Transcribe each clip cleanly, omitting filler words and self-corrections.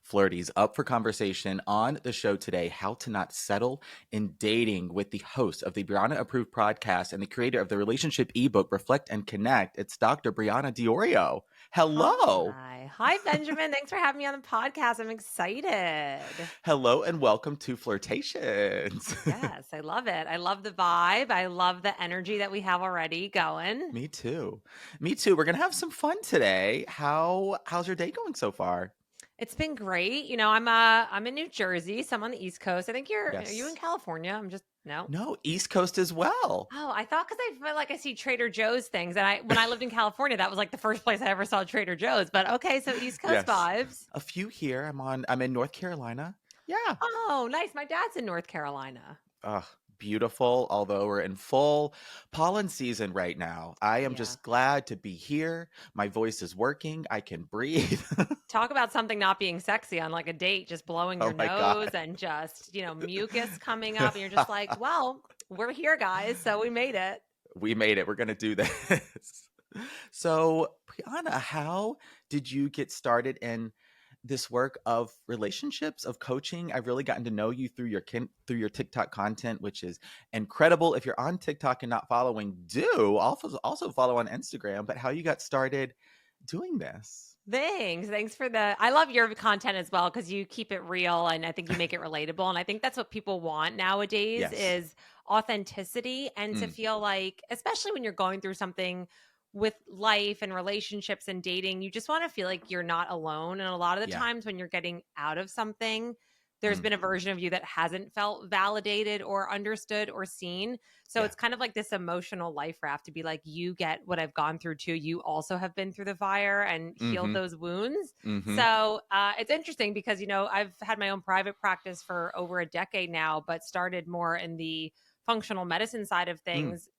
flirties up for conversation on the show today, How to Not Settle in Dating, with the host of the Brianna Approved podcast and the creator of the relationship ebook, Reflect and Connect. It's Dr. Brianna Diorio. Hello. Hi, Benjamin. Thanks for having me on the podcast. I'm excited. Hello and welcome to Flirtations. Yes, I love it. I love the vibe. I love the energy that we have already going. Me too. Me too. We're going to have some fun today. How's your day going so far? It's been great. I'm in New Jersey, so I'm on the East Coast. I think are you in Yes. California? No. No, East Coast as well. Oh, I thought because I feel like I see Trader Joe's things. And when I lived in California, that was like the first place I ever saw Trader Joe's. But okay, so East Coast Yes. vibes. A few here. I'm in North Carolina. Yeah. Oh, nice. My dad's in North Carolina. Beautiful, although we're in full pollen season right now. I am Yeah. just glad to be here. My voice is working. I can breathe. Talk about something not being sexy on like a date, just blowing your my nose God. and just, mucus coming up. And you're just like, well, we're here, guys. So we made it. We made it. We're going to do this. So, Brianna, how did you get started in this work of relationships, of coaching? I've really gotten to know you through your TikTok content, which is incredible. If you're on TikTok and not following, do also follow on Instagram. But how you got started doing this? Thanks I love your content as well, because you keep it real and I think you make it relatable. And I think that's what people want nowadays Yes. is authenticity, and to feel like, especially when you're going through something with life and relationships and dating, you just want to feel like you're not alone. And a lot of the Yeah. times when you're getting out of something, there's been a version of you that hasn't felt validated or understood or seen. So it's kind of like this emotional life raft to be like, you get what I've gone through too. You also have been through the fire and healed those wounds. So it's interesting because, I've had my own private practice for over a decade now, but started more in the functional medicine side of things.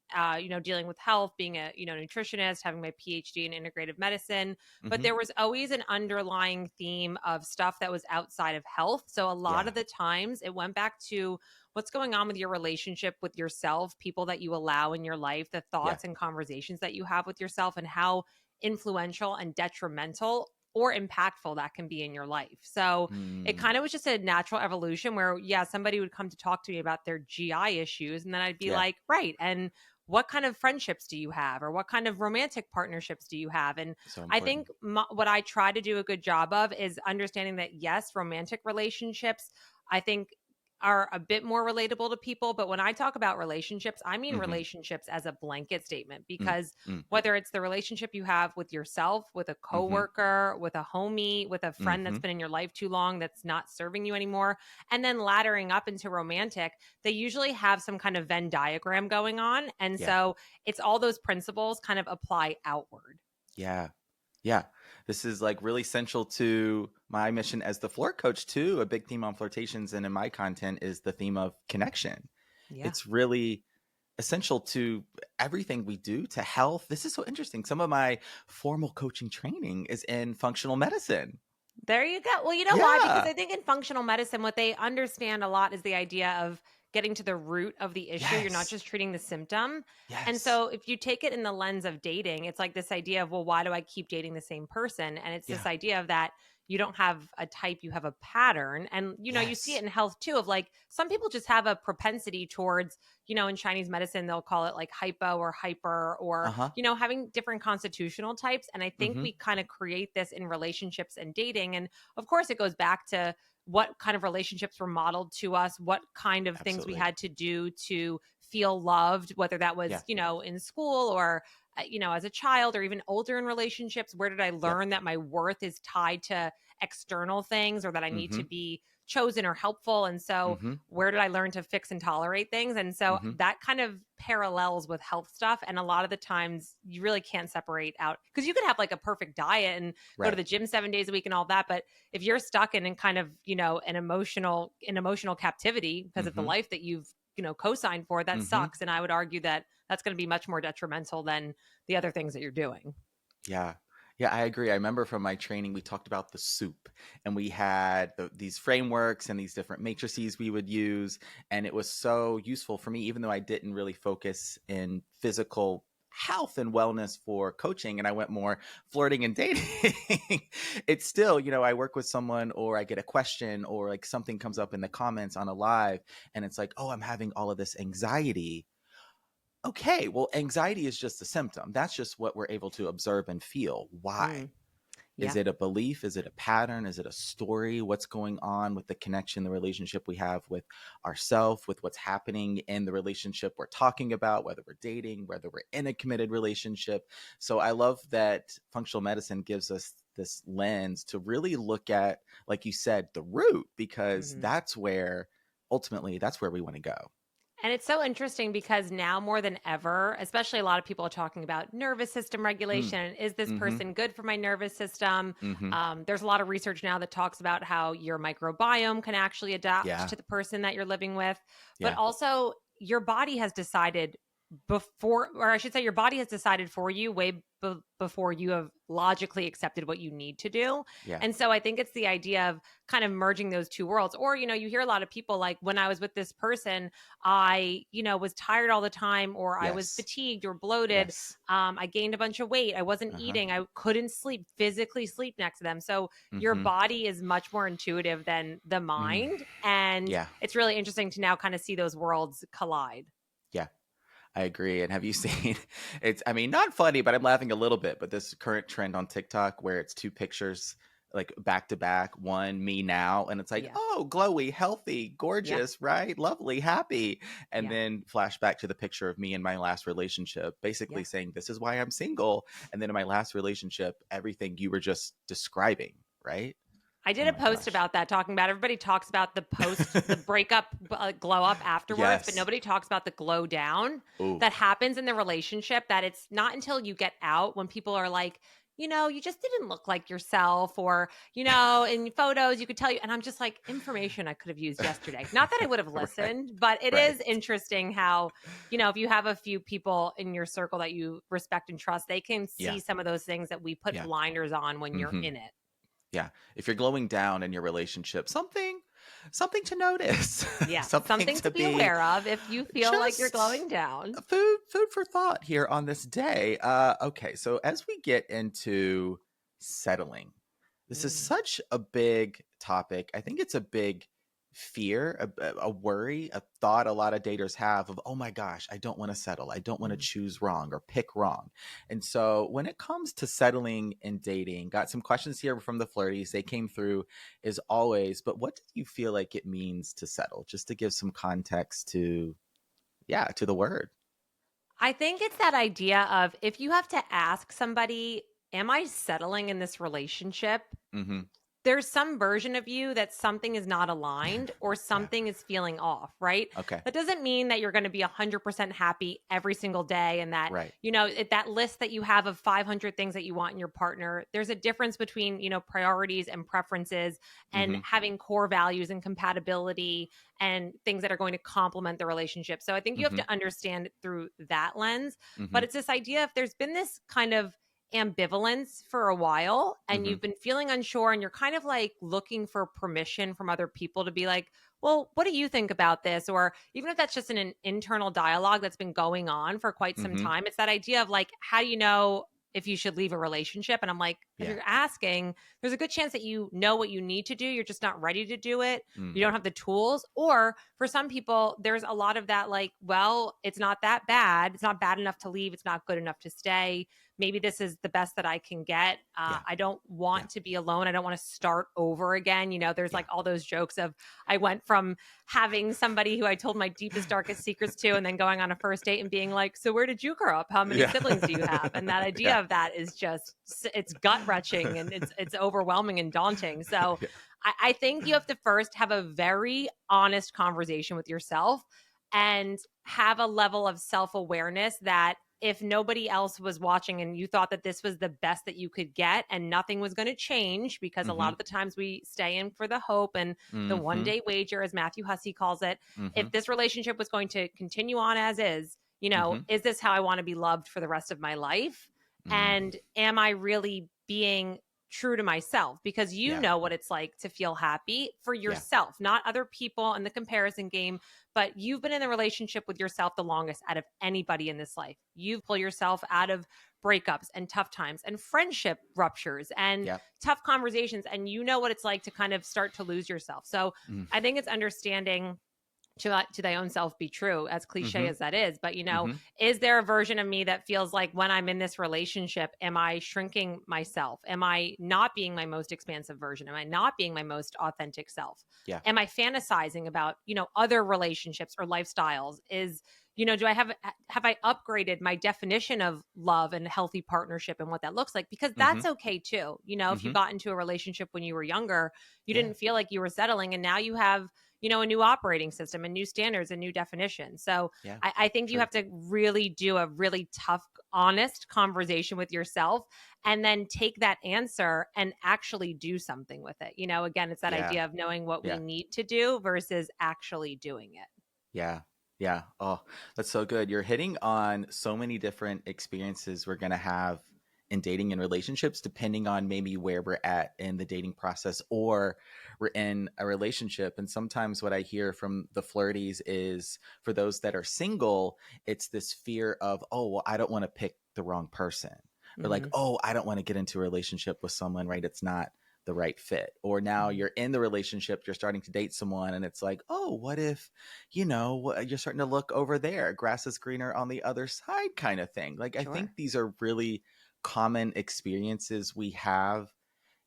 Dealing with health, being a, nutritionist, having my PhD in integrative medicine. But there was always an underlying theme of stuff that was outside of health. So a lot of the times it went back to what's going on with your relationship with yourself, people that you allow in your life, the thoughts and conversations that you have with yourself, and how influential and detrimental or impactful that can be in your life. So it kind of was just a natural evolution where, somebody would come to talk to me about their GI issues. And then I'd be like, right. And what kind of friendships do you have? Or what kind of romantic partnerships do you have? And I think what I try to do a good job of is understanding that, yes, romantic relationships, I think, are a bit more relatable to people. But when I talk about relationships, I mean relationships as a blanket statement, because whether it's the relationship you have with yourself, with a coworker, with a homie, with a friend that's been in your life too long that's not serving you anymore, and then laddering up into romantic, they usually have some kind of Venn diagram going on. And so it's all those principles kind of apply outward. Yeah. This is like really central to my mission as the flirt coach too. A big theme on Flirtations and in my content is the theme of connection. It's really essential to everything we do, to health. This is so interesting. Some of my formal coaching training is in functional medicine. There you go. Well, you know why? Because I think in functional medicine, what they understand a lot is the idea of getting to the root of the issue. You're not just treating the symptom. And so if you take it in the lens of dating, it's like this idea of, well, why do I keep dating the same person? And it's this idea of that you don't have a type, you have a pattern. And, you see it in health too, of like, some people just have a propensity towards, in Chinese medicine, they'll call it like hypo or hyper, or, having different constitutional types. And I think we kind of create this in relationships and dating. And of course, it goes back to what kind of relationships were modeled to us, what kind of things we had to do to feel loved, whether that was, in school or, as a child, or even older in relationships. Where did I learn that my worth is tied to external things, or that I need to be chosen or helpful? And so where did I learn to fix and tolerate things? And so that kind of parallels with health stuff. And a lot of the times you really can't separate out, because you could have like a perfect diet and go to the gym 7 days a week and all that. But if you're stuck in kind of, an emotional captivity because of the life that you've, co-signed for, that sucks. And I would argue that that's going to be much more detrimental than the other things that you're doing. Yeah, I agree. I remember from my training, we talked about the soup, and we had these frameworks and these different matrices we would use. And it was so useful for me, even though I didn't really focus in physical health and wellness for coaching and I went more flirting and dating, it's still, I work with someone or I get a question or like something comes up in the comments on a live and it's like, oh, I'm having all of this anxiety. Okay, well, anxiety is just a symptom. That's just what we're able to observe and feel. Why? Mm, Is yeah. it a belief? Is it a pattern? Is it a story? What's going on with the connection, the relationship we have with ourselves, with what's happening in the relationship we're talking about, whether we're dating, whether we're in a committed relationship? So I love that functional medicine gives us this lens to really look at, like you said, the root, because Mhm. that's where we want to go. And it's so interesting because now more than ever, especially a lot of people are talking about nervous system Mm, regulation. Is this mm-hmm, person good for my nervous system? mm-hmm. There's a lot of research now that talks about how your microbiome can actually adapt Yeah, to the person that you're living with. But yeah. also, your body has decided before, or I should say, your body has decided for you before you have logically accepted what you need to do. Yeah. And so I think it's the idea of kind of merging those two worlds. Or, you hear a lot of people like, when I was with this person, I, was tired all the time, or I was Yes. fatigued or bloated. Yes. I gained a bunch of weight. I wasn't Uh-huh. eating. I couldn't physically sleep next to them. So your Mm-hmm. body is much more intuitive than the Mm. mind. And Yeah. it's really interesting to now kind of see those worlds collide. Yeah. I agree. And have you seen I mean, not funny, but I'm laughing a little bit, but this current trend on TikTok where it's two pictures like back to back, one me now, and it's like, Yeah. oh, glowy, healthy, Yeah. gorgeous, right? Lovely, happy. And Yeah. then flashback to the picture of me in my last relationship, basically Yeah. saying, this is why I'm single. And then in my last relationship, everything you were just describing, right? I Oh did a my post gosh. about that, talking about everybody talks about the breakup, glow up afterwards, but Yes. nobody talks about the glow down Ooh. that happens in the relationship. That it's not until you get out when people are like, you just didn't look like yourself, or, in photos, you could tell you. And I'm just like, information I could have used yesterday. Not that I would have Right. listened, but it Right. is interesting how, if you have a few people in your circle that you respect and trust, they can Yeah. see some of those things that we put Yeah. blinders on when you're Hmm. in it. Yeah. If you're glowing down in your relationship, something to notice, Yeah, something something to to be be aware of if you feel like you're just glowing down. food for thought here on this day. Okay, so as we get into settling, this is Mm, such a big topic. I think it's a big fear, a worry, a thought a lot of daters have of, oh my gosh, I don't want to settle. I don't want to mm. choose wrong or pick wrong. And so when it comes to settling and dating, got some questions here from the flirties. They came through as always, but what do you feel like it means to settle? Just to give some context to, yeah, to the word. I think it's that idea of, if you have to ask somebody, am I settling in this relationship? Mm-hmm. There's some version of you that something is not aligned, or Yeah. something is feeling off, right? Okay. That doesn't mean that you're going to be 100% happy every single day, and that, Right. that list that you have of 500 things that you want in your partner, there's a difference between, priorities and preferences, and Mm-hmm. having core values and compatibility and things that are going to complement the relationship. So I think you have Mm-hmm. to understand it through that lens. Mm-hmm. But it's this idea, if there's been this kind of ambivalence for a while, and Mm-hmm. you've been feeling unsure, and you're kind of like looking for permission from other people to be like, well, what do you think about this? Or even if that's just an internal dialogue that's been going on for quite some Mm-hmm. time, it's that idea of like, how do you know if you should leave a relationship? And I'm like, if Yeah. you're asking, there's a good chance that you know what you need to do. You're just not ready to do it. Mm. You don't have the tools. Or for some people, there's a lot of that, like, well, it's not that bad. It's not bad enough to leave. It's not good enough to stay. Maybe this is the best that I can get. Yeah. I don't Yeah. want to be alone. I don't want to start over again. There's Yeah. like all those jokes of, I went from having somebody who I told my deepest, darkest secrets to, and then going on a first date and being like, so where did you grow up? How many Yeah. siblings do you have? And that idea Yeah. of that is just, it's gut wrenching, and it's overwhelming and daunting. So Yeah. I think you have to first have a very honest conversation with yourself, and have a level of self-awareness that, if nobody else was watching and you thought that this was the best that you could get and nothing was going to change, because a Mm-hmm. lot of the times we stay in for the hope and the one Mm-hmm. day wager, as Matthew Hussey calls it. Mm-hmm. If this relationship was going to continue on as is, Mm-hmm. is this how I want to be loved for the rest of my life? Mm. And am I really being true to myself, because you Yeah. know what it's like to feel happy for Yeah. yourself, not other people in the comparison game, but you've been in the relationship with yourself the longest out of anybody in this life. You pull yourself out of breakups and tough times and friendship ruptures and Yeah. tough conversations, and you know what it's like to kind of start to lose yourself. So Mm. I think it's understanding to thy own self be true, as cliche Mhm. as that is. But, Mhm. is there a version of me that feels like when I'm in this relationship, am I shrinking myself? Am I not being my most expansive version? Am I not being my most authentic self? Yeah. Am I fantasizing about, other relationships or lifestyles? Do I have I upgraded my definition of love and healthy partnership and what that looks like? Because that's Mhm. okay too. If you Mhm. got into a relationship when you were younger, you Yeah. didn't feel like you were settling, and now you have a new operating system and new standards and new definitions. So Yeah. I think you True. have to really do a really tough, honest conversation with yourself, and then take that answer and actually do something with it. Again, it's that Yeah. idea of knowing what we Yeah. need to do versus actually doing it. Yeah. Yeah. Oh, that's so good. You're hitting on so many different experiences we're going to have in dating and relationships, depending on maybe where we're at in the dating process or we're in a relationship. And sometimes what I hear from the flirties is for those that are single, it's this fear of, oh, well, I don't want to pick the wrong person. Or like, Mhm. oh, I don't want to get into a relationship with someone, right? It's not the right fit. Or now Mhm. you're in the relationship, you're starting to date someone, and it's like, oh, what if you're starting to look over there, grass is greener on the other side kind of thing. Like, I think Sure. these are really common experiences we have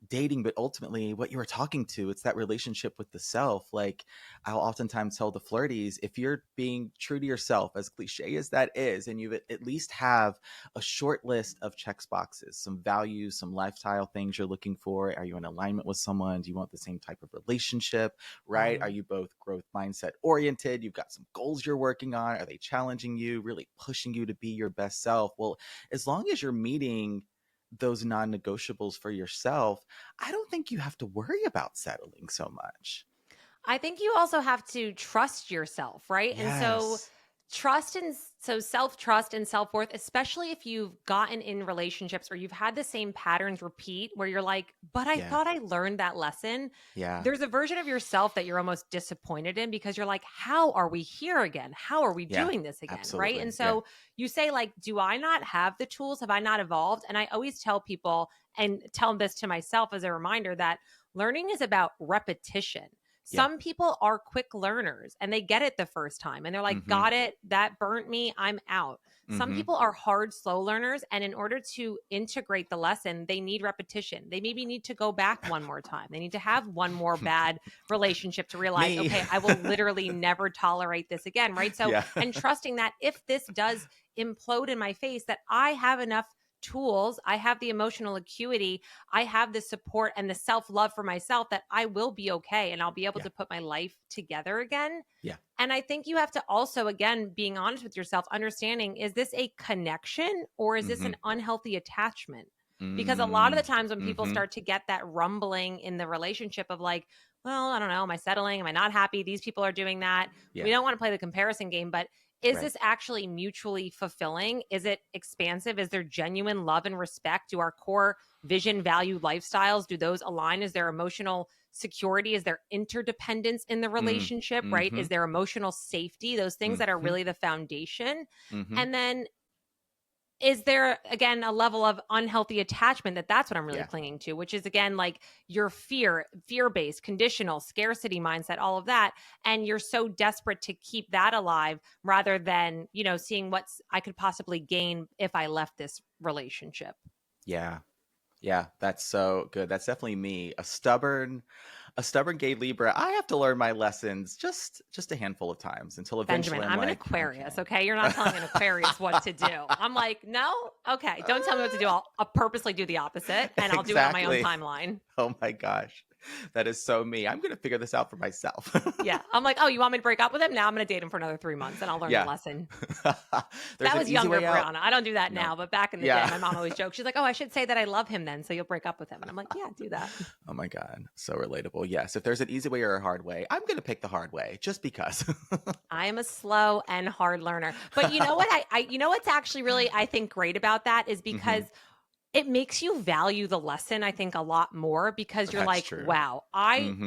dating, but ultimately what you were talking to, it's that relationship with the self. Like, I'll oftentimes tell the flirties, if you're being true to yourself, as cliche as that is, and you at least have a short list of checks boxes, some values, some lifestyle things you're looking for. Are you in alignment with someone? Do you want the same type of relationship? Right? Are Mhm. you both growth mindset oriented? You've got some goals you're working on. Are they challenging you, really pushing you to be your best self? Well, as long as you're meeting those non-negotiables for yourself, I don't think you have to worry about settling so much. I think you also have to trust yourself, right? And so Yes. self-trust and self-worth, especially if you've gotten in relationships or you've had the same patterns repeat where you're like, but I Yeah. thought I learned that lesson. Yeah. There's a version of yourself that you're almost disappointed in because you're like, how are we here again? How are we Yeah. doing this again? Right. And Absolutely. Yeah. so you say, like, do I not have the tools? Have I not evolved? And I always tell people and tell this to myself as a reminder that learning is about repetition. Yeah. Some people are quick learners and they get it the first time and they're like, Mm-hmm. got it, that burnt me, I'm out. Some Mm-hmm. people are hard, slow learners. And in order to integrate the lesson, they need repetition. They maybe need to go back one more time. They need to have one more bad relationship to realize, Me. okay, I will literally never tolerate this again. Right. So, Yeah. and trusting that if this does implode in my face, that I have enough tools, I have the emotional acuity, I have the support and the self-love for myself that I will be okay and I'll be able Yeah. to put my life together again. Yeah. And I think you have to also, again, being honest with yourself, understanding, is this a connection or is this Mm-hmm. an unhealthy attachment? Because a lot of the Mm. times when people Mm-hmm. start to get that rumbling in the relationship of like, well, I don't know, am I settling? Am I not happy? These people are doing that. We Yeah. don't want to play the comparison game, but is Right. this actually mutually fulfilling? Is it expansive? Is there genuine love and respect? Do our core vision, value, lifestyles, do those align? Is there emotional security? Is there interdependence in the Mm. relationship, right? Mm-hmm. Is there emotional safety? Those things that are Mm-hmm. really the foundation. Mm-hmm. And then is there, again, a level of unhealthy attachment that's what I'm really Yeah. clinging to, which is, again, like your fear-based, conditional, scarcity mindset, all of that. And you're so desperate to keep that alive rather than, seeing what's I could possibly gain if I left this relationship. Yeah. Yeah. That's so good. That's definitely me. A stubborn gay Libra. I have to learn my lessons just a handful of times until Benjamin, eventually I'm I'm an like, Aquarius, okay. okay? You're not telling an Aquarius what to do. I'm like, no? Okay, don't tell me what to do. I'll purposely do the opposite, and I'll do it on my own Exactly. timeline. Oh my gosh. That is so me. I'm going to figure this out for myself. Yeah. I'm like, oh, you want me to break up with him? Now I'm going to date him for another 3 months, and I'll learn the Yeah. lesson. There's That an was easy younger way out. Brianna. I don't do that No. now, but back in the day, Yeah. my mom always joked. She's like, oh, I should say that I love him then, so you'll break up with him. And I'm like, yeah, do that. Oh my God. So relatable. Yes. If there's an easy way or a hard way, I'm going to pick the hard way just because. I am a slow and hard learner. But you know what? You know what's actually really, I think, great about that is Hmm. because It makes you value the lesson, I think, a lot more because you're That's like, true. wow,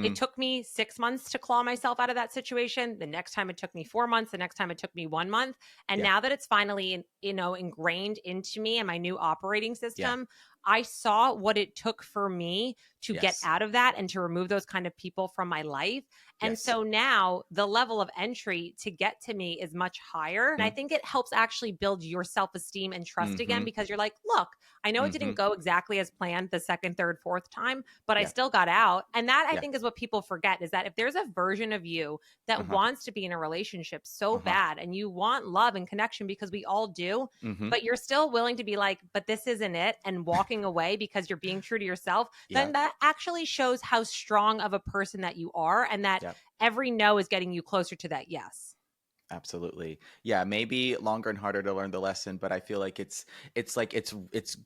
it took me 6 months to claw myself out of that situation. The next time it took me 4 months. The next time it took me 1 month. And Yeah. now that it's finally, ingrained into me and my new operating Yeah. system, I saw what it took for me to get Yes. out of that and to remove those kind of people from my life. And Yes. so now the level of entry to get to me is much higher. And I think it helps actually build your self-esteem and trust again Mm-hmm. because you're like, look, I know it Mm-hmm. didn't go exactly as planned the second, third, fourth time, but I Yeah. still got out. And that I Yeah. think is what people forget is that if there's a version of you that Uh-huh. wants to be in a relationship so Uh-huh. bad and you want love and connection because we all do, Mm-hmm. but you're still willing to be like, but this isn't it, and walking away because you're being true to yourself, Yeah. then that actually shows how strong of a person that you are and that Yeah. every no is getting you closer to that yes. Absolutely. Yeah, maybe longer and harder to learn the lesson, but I feel like it's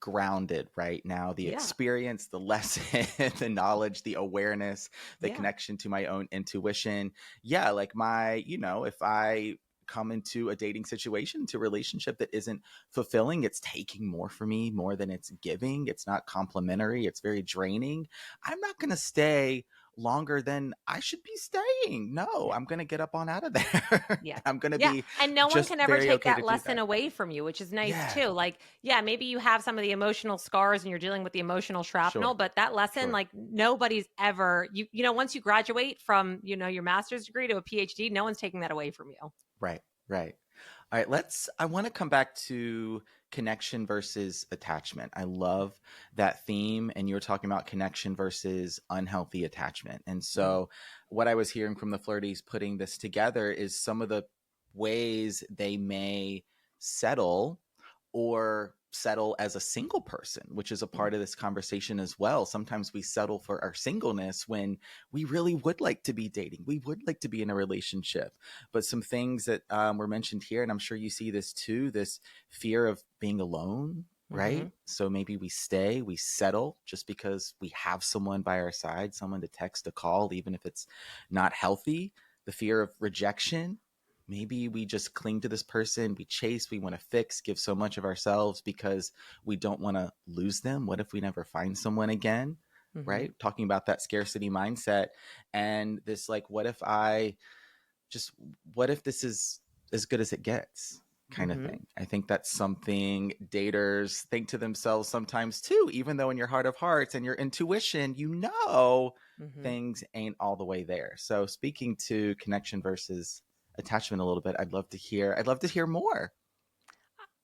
grounded right now. The Yeah. experience, the lesson, the knowledge, the awareness, the Yeah. connection to my own intuition. Yeah, like if I come into a dating situation, to a relationship that isn't fulfilling, it's taking more from me, more than it's giving. It's not complimentary, it's very draining. I'm not going to stay longer than I should be staying. No, Yeah. I'm going to get up on out of there. Yeah. I'm going to Yeah. be And no one just can ever very take okay to that do lesson that. away from you, which is nice Yeah, too. Like, yeah, maybe you have some of the emotional scars and you're dealing with the emotional shrapnel, sure, but that lesson, sure. like nobody's ever, once you graduate from, your master's degree to a PhD, no one's taking that away from you. Right, right. All right, I want to come back to connection versus attachment. I love that theme. And you're talking about connection versus unhealthy attachment. And Mhm. so, what I was hearing from the flirties putting this together is some of the ways they may settle or settle as a single person, which is a part of this conversation as well. Sometimes we settle for our singleness when we really would like to be dating, we would like to be in a relationship. But some things that were mentioned here, and I'm sure you see this too, this fear of being alone, right? Mhm. So maybe we settle just because we have someone by our side, someone to text, to call, even if it's not healthy. The fear of rejection. Maybe we just cling to this person, we chase, we want to fix, give so much of ourselves because we don't want to lose them. What if we never find someone again? Mhm. Right? Talking about that scarcity mindset and this, like, what if this is as good as it gets kind of Mhm. thing. I think that's something daters think to themselves sometimes too, even though in your heart of hearts and your intuition, Mhm. things ain't all the way there. So speaking to connection versus attachment a little bit, I'd love to hear more.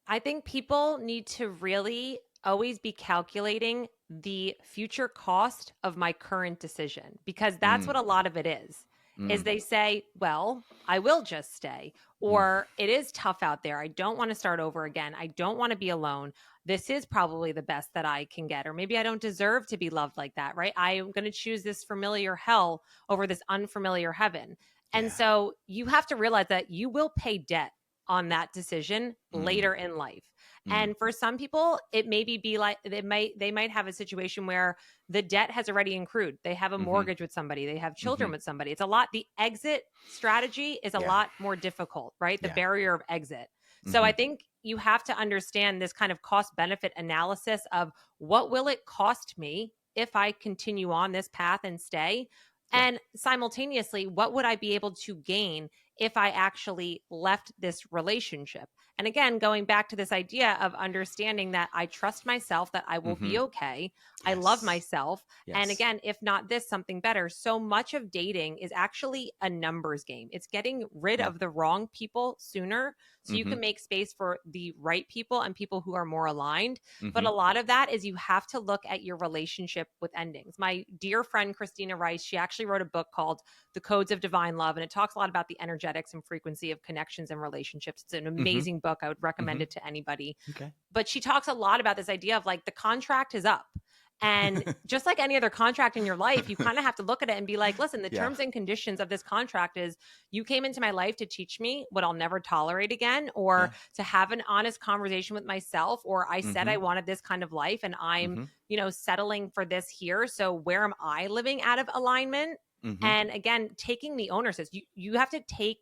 I think people need to really always be calculating the future cost of my current decision because that's Mm, what a lot of it is mm, they say, well, I will just stay, mm, or it is tough out there. I don't want to start over again. I don't want to be alone. This is probably the best that I can get, or maybe I don't deserve to be loved like that, right? I am going to choose this familiar hell over this unfamiliar heaven. And yeah. so you have to realize that you will pay debt on that decision Mm, later in life. mm, And for some people, it maybe be like they might have a situation where the debt has already accrued. They have a mm-hmm, mortgage with somebody, they have mm-hmm. children with somebody. It's a lot. The exit strategy is a Yeah. lot more difficult, right? The Yeah. barrier of exit. So Mm-hmm. I think you have to understand this kind of cost benefit analysis of what will it cost me if I continue on this path and stay? Yeah. And simultaneously, what would I be able to gain if I actually left this relationship? And again, going back to this idea of understanding that I trust myself, that I will Mm-hmm. be okay. I love Yes. myself. And Yes. again, if not this, something better. So much of dating is actually a numbers game. It's getting rid Yeah. of the wrong people sooner so you Mm-hmm. can make space for the right people and people who are more aligned. But Mm-hmm. a lot of that is you have to look at your relationship with endings. My dear friend, Christina Rice, she actually wrote a book called The Codes of Divine Love, and it talks a lot about the energetics and frequency of connections and relationships. It's an Mm-hmm. amazing book. I would recommend Mm-hmm. it to anybody. Okay. But she talks a lot about this idea of like the contract is up. And just like any other contract in your life, you kind of have to look at it and be like, listen, the Yeah. terms and conditions of this contract is you came into my life to teach me what I'll never tolerate again, or Yeah. to have an honest conversation with myself, or I said Mm-hmm. I wanted this kind of life and I'm, Mm-hmm. settling for this here. So where am I living out of alignment? Mm-hmm. And again, taking the ownership, you have to take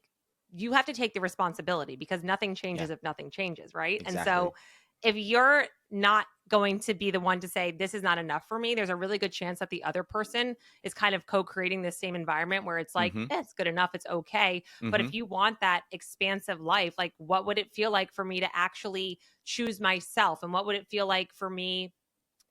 the responsibility because nothing Yeah. changes if nothing changes, right? And so Exactly. if you're not going to be the one to say, this is not enough for me, there's a really good chance that the other person is kind of co-creating this same environment where it's like, it's good enough, it's okay. But if you want that expansive life, like, what would it feel like for me to actually choose myself? And what would it feel like for me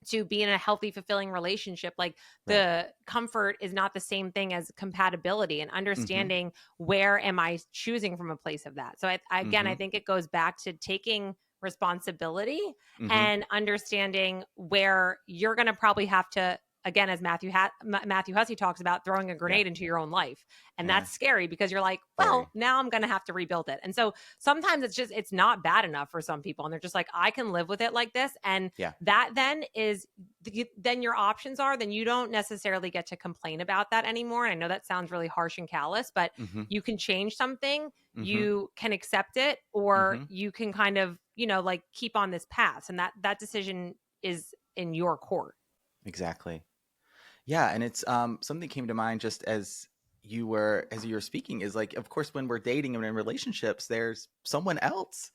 to be in a healthy, fulfilling relationship? Like, the comfort is not the same thing as compatibility, and understanding where am I choosing from a place of that. So I think it goes back to taking responsibility and understanding where you're going to probably have to, again, as Matthew Hussey talks about, throwing a grenade into your own life. And that's scary, because you're like, well, now I'm going to have to rebuild it. And so sometimes it's not bad enough for some people. And they're just like, I can live with it like this. And that then is, then your options are, then you don't necessarily get to complain about that anymore. And I know that sounds really harsh and callous, but you can change something, you can accept it, or you can kind of, like, keep on this path. And that decision is in your court. Exactly. Yeah, and it's something came to mind just as you were speaking, is like, of course, when we're dating and in relationships, there's someone else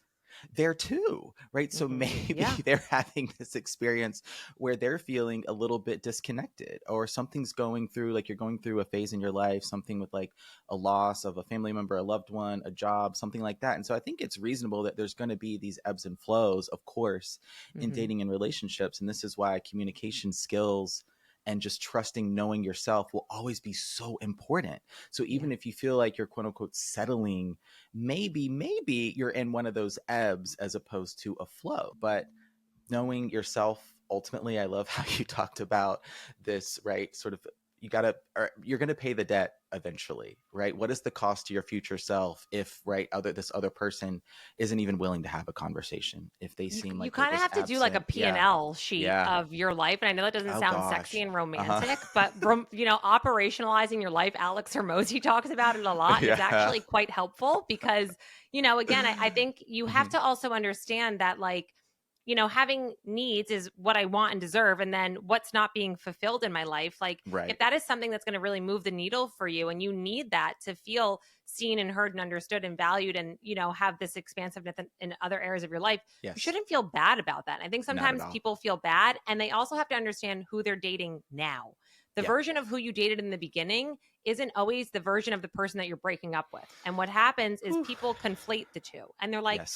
there too, right? So maybe they're having this experience where they're feeling a little bit disconnected, or something's going through, like, you're going through a phase in your life, something with like a loss of a family member, a loved one, a job, something like that. And so I think it's reasonable that there's going to be these ebbs and flows, of course, in dating and relationships. And this is why communication skills and just trusting, knowing yourself will always be so important. So even if you feel like you're, quote unquote, settling, maybe you're in one of those ebbs as opposed to a flow. But knowing yourself, ultimately, I love how you talked about this, right? Sort of, you're going to pay the debt eventually, right? What is the cost to your future self if, right, this other person isn't even willing to have a conversation? If they seem like you kind of have to do like a P&L sheet of your life. And I know that doesn't sound sexy and romantic, but operationalizing your life, Alex Hormozi talks about it a lot. It's actually quite helpful, because, again, I think you have to also understand that, like, having needs is what I want and deserve. And then what's not being fulfilled in my life. Like, if that is something that's going to really move the needle for you, and you need that to feel seen and heard and understood and valued, and, have this expansiveness in other areas of your life, you shouldn't feel bad about that. And I think sometimes people feel bad, and they also have to understand who they're dating now. The version of who you dated in the beginning isn't always the version of the person that you're breaking up with. And what happens is people conflate the two, and they're like,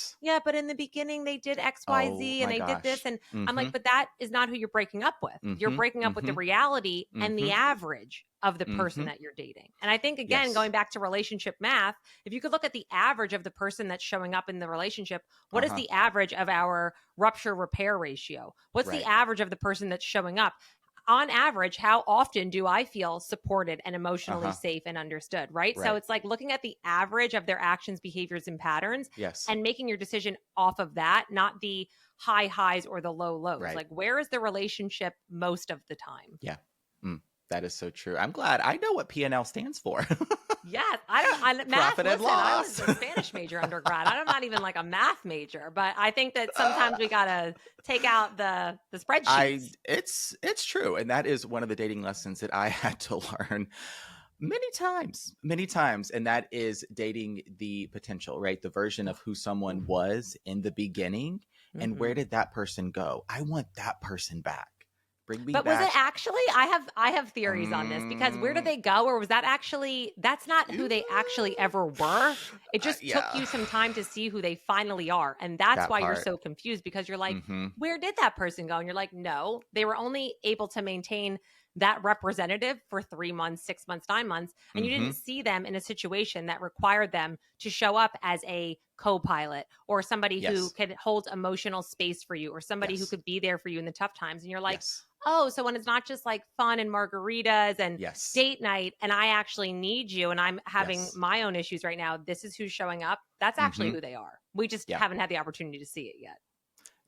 but in the beginning they did X, Y, Z, and they did this. And I'm like, but that is not who you're breaking up with. You're breaking up with the reality and the average of the person that you're dating. And I think, again, going back to relationship math, if you could look at the average of the person that's showing up in the relationship, what is the average of our rupture repair ratio? What's the average of the person that's showing up? On average, how often do I feel supported and emotionally safe and understood, right? So it's like looking at the average of their actions, behaviors, and patterns, and making your decision off of that, not the high highs or the low lows. Like, where is the relationship most of the time? Yeah. That is so true. I'm glad I know what P&L stands for. Yes, math. Listen, I was a Spanish major undergrad. I'm not even like a math major, but I think that sometimes we gotta take out the spreadsheets. It's true, and that is one of the dating lessons that I had to learn many times, and that is dating the potential, right? The version of who someone was in the beginning, and where did that person go? I want that person back. But was it actually? I have theories on this, because where did they go? Or was that actually, that's not who they actually ever were. It just took you some time to see who they finally are. And that's why you're so confused, because you're like, where did that person go? And you're like, no, they were only able to maintain that representative for 3 months, 6 months, 9 months. And you didn't see them in a situation that required them to show up as a co-pilot, or somebody who could hold emotional space for you, or somebody who could be there for you in the tough times. And you're like, oh, so when it's not just like fun and margaritas and date night, and I actually need you, and I'm having my own issues right now, this is who's showing up. That's actually who they are. We just haven't had the opportunity to see it yet.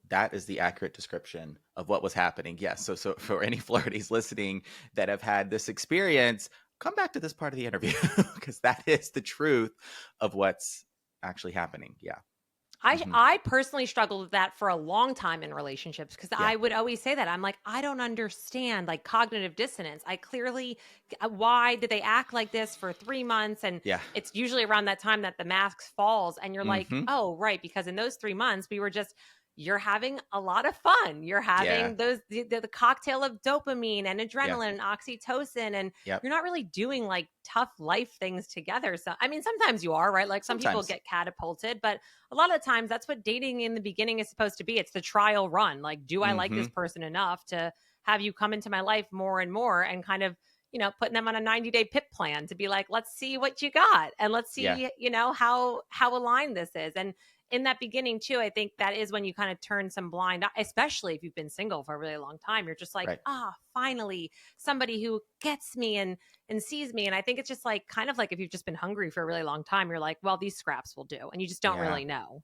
That is the accurate description of what was happening. Yes. So for any flirties listening that have had this experience, come back to this part of the interview, because that is the truth of what's actually happening. Yeah. I personally struggled with that for a long time in relationships, because I would always say that. I'm like, I don't understand, like, cognitive dissonance. Why did they act like this for 3 months? And it's usually around that time that the mask falls, and you're like, oh, right, because in those 3 months we were just you're having a lot of fun. You're Yeah. having the cocktail of dopamine and Yeah. adrenaline and oxytocin, and Yep. you're not really doing like tough life things together. So, I mean, sometimes you are, right? Like some people Sometimes. get catapulted, but a lot of the times that's what dating in the beginning is supposed to be. It's the trial run. Like, do I like this Mhm. person enough to have you come into my life more and more, and kind of, putting them on a 90-day PIP plan to be like, let's see what you got. And let's Yeah. see, how aligned this is. And in that beginning too, I think that is when you kind of turn some blind, especially if you've been single for a really long time. You're just like, Right. finally somebody who gets me and sees me. And I think it's just like, kind of like if you've just been hungry for a really long time, you're like, well, these scraps will do. And you just don't Yeah. really know.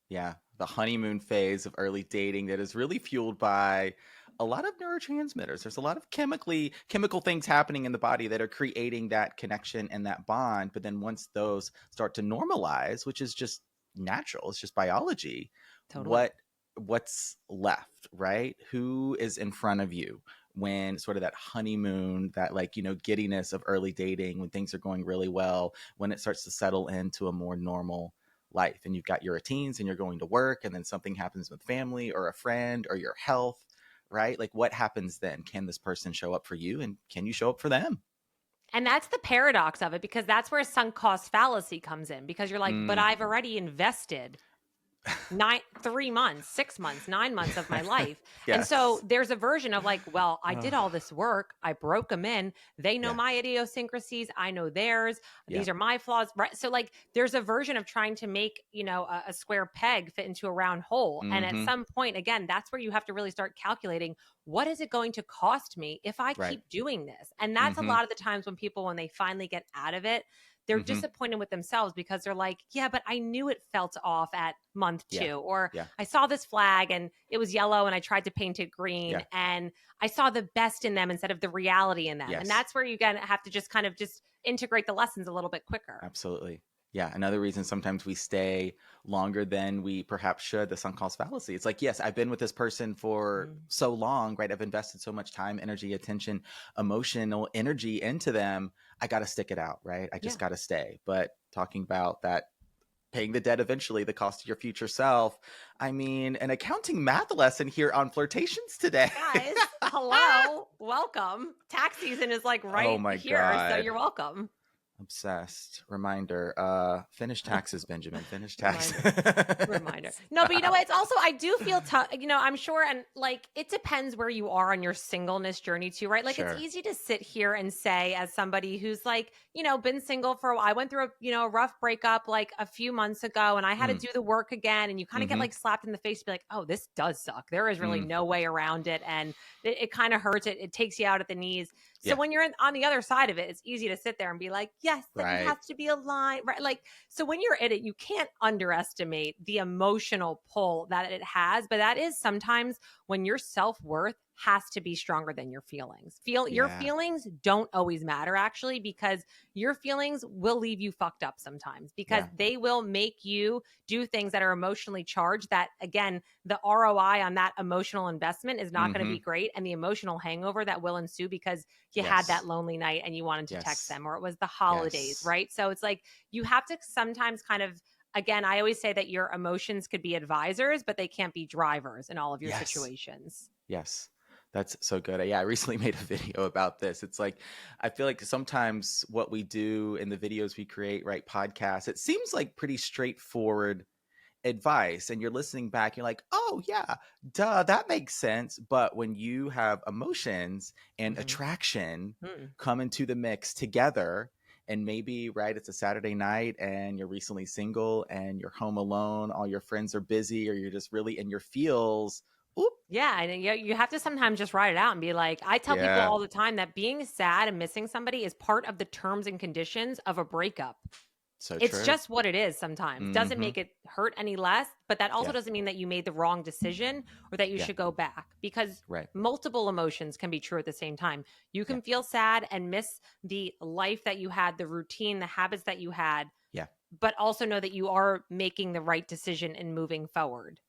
Yeah. The honeymoon phase of early dating that is really fueled by a lot of neurotransmitters. There's a lot of chemical things happening in the body that are creating that connection and that bond. But then once those start to normalize, which is just natural, it's just biology, Totally. what's left, right? Who is in front of you when sort of that honeymoon, that like, giddiness of early dating, when things are going really well, when it starts to settle into a more normal life, and you've got your routines and you're going to work, and then something happens with family or a friend or your health, right? Like, what happens then? Can this person show up for you, and can you show up for them? And that's the paradox of it, because that's where sunk cost fallacy comes in, because you're like, but Mm. I've already invested 3 months, 6 months, 9 months of my life. And so Yes. there's a version of like, well, I did all Ugh. this work. I broke them in. They know Yeah. my idiosyncrasies. I know theirs. Yeah. These are my flaws. Right. So like there's a version of trying to make, a square peg fit into a round hole. And at Mm-hmm. some point, again, that's where you have to really start calculating, what is it going to cost me if I Right. keep doing this? And that's a Mm-hmm. lot of the times when people, when they finally get out of it, they're Mm-hmm. disappointed with themselves, because they're like, yeah, but I knew it felt off at month 2, Yeah. or Yeah. I saw this flag and it was yellow and I tried to paint it green, Yeah. and I saw the best in them instead of the reality in them. Yes. And that's where you have to just kind of just integrate the lessons a little bit quicker. Absolutely. Yeah. Another reason sometimes we stay longer than we perhaps should, the sunk cost fallacy. It's like, yes, I've been with this person for so long, right? I've invested so much time, energy, attention, emotional energy into them. I got to stick it out, right? I just got to stay. But talking about that, paying the debt eventually, the cost of your future self. I mean, an accounting math lesson here on Flirtations today. Guys, hello, welcome. Tax season is like Oh right my here, so God. you're welcome. Obsessed. Reminder. Finish taxes, Benjamin. Finish taxes. Reminder. No, but it's also, I do feel tough, I'm sure. And like, it depends where you are on your singleness journey too, right? Like, Sure. it's easy to sit here and say, as somebody who's like, been single for a while, I went through a rough breakup like a few months ago, and I had to do the work again. And you kind of get like slapped in the face, be like, oh, this does suck. There is really no way around it. And it kind of hurts. It takes you out at the knees. So when you're on the other side of it, it's easy to sit there and be like, yes, that Right. you have to be aligned, right? Like, so when you're in it, you can't underestimate the emotional pull that it has. But that is sometimes when your self-worth has to be stronger than your feelings. Your feelings don't always matter, actually, because your feelings will leave you fucked up sometimes, because they will make you do things that are emotionally charged, that, again, the ROI on that emotional investment is not going to be great. And the emotional hangover that will ensue because you had that lonely night and you wanted to text them, or it was the holidays, right? So it's like, you have to sometimes kind of, again, I always say that your emotions could be advisors, but they can't be drivers in all of your situations. Yes. That's so good. I recently made a video about this. It's like, I feel like sometimes what we do in the videos we create, right, podcasts, it seems like pretty straightforward advice, and you're listening back, you're like, oh yeah, duh, that makes sense. But when you have emotions and attraction come into the mix together, and maybe, right, it's a Saturday night and you're recently single and you're home alone, all your friends are busy, or you're just really in your feels. Oop. Yeah, and you have to sometimes just write it out and be like, I tell people all the time that being sad and missing somebody is part of the terms and conditions of a breakup. So it's true. Just what it is sometimes. Doesn't make it hurt any less, but that also doesn't mean that you made the wrong decision or that you should go back, because multiple emotions can be true at the same time. You can feel sad and miss the life that you had, the routine, the habits that you had, but also know that you are making the right decision and moving forward.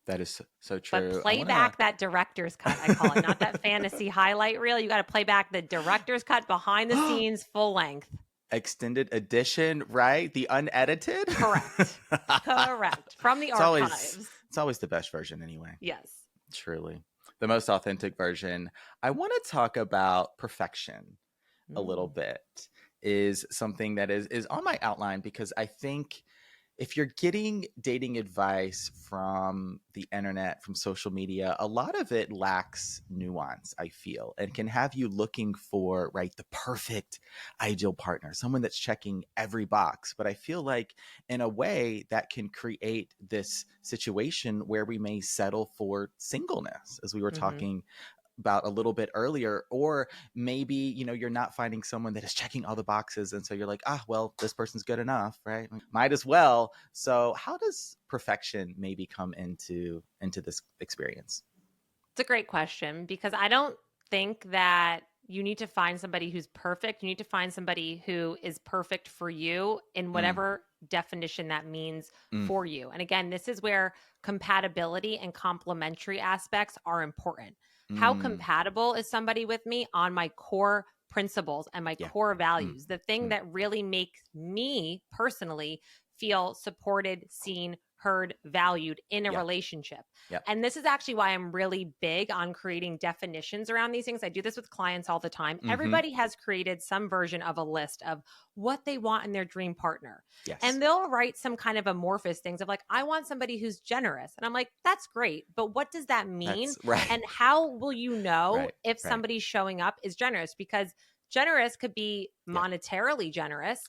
That is so true. But play back that director's cut, I call it, not that fantasy highlight reel. You got to play back the director's cut, behind the scenes, full length. Extended edition, right? The unedited? Correct. From the archives. It's always the best version anyway. Yes. Truly. The most authentic version. I want to talk about perfection a little bit. Is something that is on my outline, because I think if you're getting dating advice from the internet, from social media, a lot of it lacks nuance, I feel, and can have you looking for, right, the perfect ideal partner, someone that's checking every box. But I feel like in a way that can create this situation where we may settle for singleness, as we were talking about a little bit earlier. Or maybe, you're not finding someone that is checking all the boxes, and so you're like, well, this person's good enough, right? Might as well. So how does perfection maybe come into this experience? It's a great question, because I don't think that you need to find somebody who's perfect. You need to find somebody who is perfect for you in whatever definition that means for you. And again, this is where compatibility and complementary aspects are important. How compatible is somebody with me on my core principles and my core values? The thing that really makes me personally feel supported, seen, heard, valued in a relationship. And this is actually why I'm really big on creating definitions around these things. I do this with clients all the time. Everybody has created some version of a list of what they want in their dream partner. And they'll write some kind of amorphous things of like, I want somebody who's generous. And I'm like, that's great. But what does that mean? That's right. And how will you know if somebody showing up is generous? Because generous could be monetarily generous.